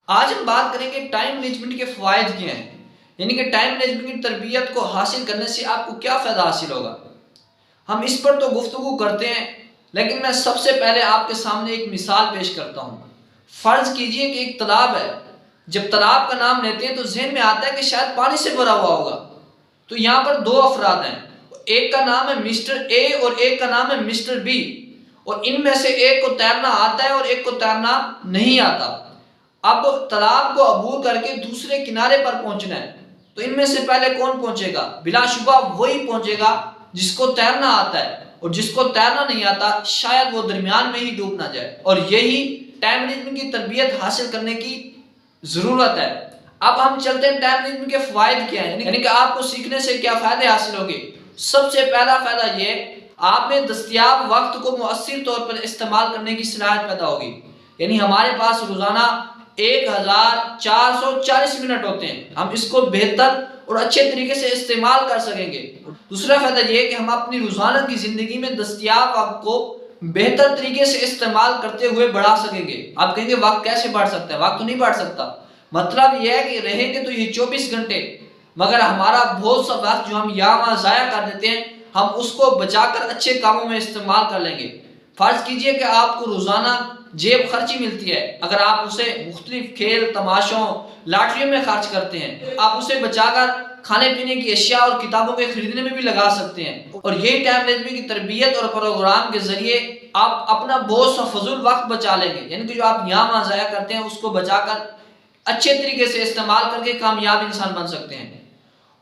آج ہم بات کریں گے ٹائم مینجمنٹ کے فوائد کیا ہیں، یعنی کہ ٹائم مینجمنٹ کی تربیت کو حاصل کرنے سے آپ کو کیا فائدہ حاصل ہوگا۔ ہم اس پر تو گفتگو کرتے ہیں، لیکن میں سب سے پہلے آپ کے سامنے ایک مثال پیش کرتا ہوں۔ فرض کیجئے کہ ایک تالاب ہے، جب تالاب کا نام لیتے ہیں تو ذہن میں آتا ہے کہ شاید پانی سے بھرا ہوا ہوگا۔ تو یہاں پر دو افراد ہیں، ایک کا نام ہے مسٹر اے اور ایک کا نام ہے مسٹر بی، اور ان میں سے ایک کو تیرنا آتا ہے اور ایک کو تیرنا نہیں آتا۔ اب تالاب کو عبور کر کے دوسرے کنارے پر پہنچنا ہے، تو ان میں سے پہلے کون پہنچے گا؟ بلا شبہ وہی پہنچے گا جس کو تیرنا آتا ہے، اور جس کو تیرنا نہیں آتا شاید وہ درمیان میں ہی ڈوب نہ جائے۔ اور یہی ٹائم مینجمنٹ کی تربیت حاصل کرنے کی ضرورت ہے۔ اب ہم چلتے ہیں ٹائم مینجمنٹ کے فوائد کیا ہیں، یعنی کہ آپ کو سیکھنے سے کیا فائدے حاصل ہوگے۔ سب سے پہلا فائدہ یہ، آپ میں دستیاب وقت کو مؤثر طور پر استعمال کرنے کی صلاحیت پیدا ہوگی۔ یعنی ہمارے پاس روزانہ 1440 منٹ ہوتے ہیں، ہم اس کو بہتر اور اچھے طریقے سے استعمال کر سکیں گے۔ دوسرا فائدہ یہ کہ ہم اپنی روزانہ کی زندگی میں دستیاب وقت کو بہتر طریقے سے استعمال کرتے ہوئے بڑھا سکیں گے۔ آپ کہیں گے وقت کیسے بڑھ سکتا ہے؟ وقت تو نہیں بڑھ سکتا، مطلب یہ ہے کہ رہیں گے تو یہ 24 گھنٹے، مگر ہمارا بہت سا وقت جو ہم یہاں وہاں ضائع کر دیتے ہیں، ہم اس کو بچا کر اچھے کاموں میں استعمال کر لیں گے۔ فرض کیجئے کہ آپ کو روزانہ جیب خرچی ملتی ہے، اگر آپ اسے مختلف کھیل تماشوں لاٹریوں میں خرچ کرتے ہیں، آپ اسے بچا کر کھانے پینے کی اشیاء اور کتابوں کے خریدنے میں بھی لگا سکتے ہیں۔ اور یہی ٹائم مینجمنٹ کی تربیت اور پروگرام کے ذریعے آپ اپنا بہت سا فضول وقت بچا لیں گے، یعنی کہ جو آپ یہاں وہاں ضائع کرتے ہیں اس کو بچا کر اچھے طریقے سے استعمال کر کے کامیاب انسان بن سکتے ہیں۔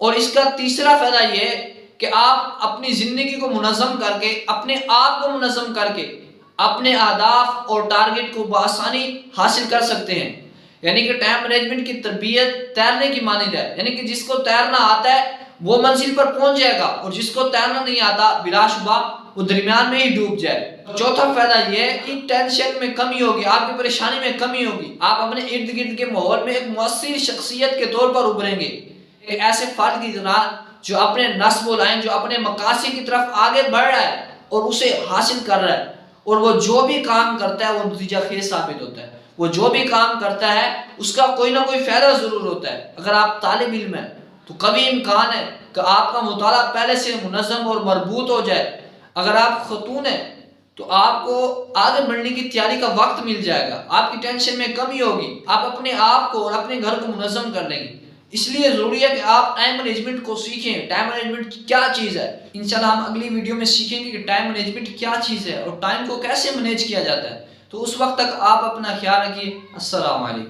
اور اس کا تیسرا فائدہ یہ کہ آپ اپنی زندگی کو منظم کر کے، اپنے آپ کو منظم کر کے اپنے اہداف اور ٹارگٹ کو بآسانی حاصل کر سکتے ہیں۔ یعنی کہ ٹائم مینجمنٹ کی تربیت تیرنے کی مانند ہے، یعنی کہ جس کو تیرنا آتا ہے وہ منزل پر پہنچ جائے گا، اور جس کو تیرنا نہیں آتا بلا شبہ وہ درمیان میں ہی ڈوب جائے۔ چوتھا فائدہ یہ ہے کہ ٹینشن میں کمی ہوگی، آپ کی پریشانی میں کمی ہوگی، آپ اپنے ارد گرد کے ماحول میں ایک مؤثر شخصیت کے طور پر ابھریں گے، ایک ایسے فرد کی طرح جو اپنے نصب و لائن، جو اپنے مقاصد کی طرف آگے بڑھ رہا ہے اور اسے حاصل کر رہا ہے، اور وہ جو بھی کام کرتا ہے وہ نتیجہ خیز ثابت ہوتا ہے۔ وہ جو بھی کام کرتا ہے اس کا کوئی نہ کوئی فائدہ ضرور ہوتا ہے۔ اگر آپ طالب علم ہیں تو کبھی امکان ہے کہ آپ کا مطالعہ پہلے سے منظم اور مربوط ہو جائے۔ اگر آپ خاتون ہیں تو آپ کو آگے بڑھنے کی تیاری کا وقت مل جائے گا، آپ کی ٹینشن میں کمی ہوگی، آپ اپنے آپ کو اور اپنے گھر کو منظم کر لیں گے۔ اس لیے ضروری ہے کہ آپ ٹائم مینجمنٹ کو سیکھیں۔ ٹائم مینجمنٹ کیا چیز ہے، انشاءاللہ ہم اگلی ویڈیو میں سیکھیں گے کہ ٹائم مینجمنٹ کیا چیز ہے اور ٹائم کو کیسے مینیج کیا جاتا ہے۔ تو اس وقت تک آپ اپنا خیال رکھیے۔ السلام علیکم۔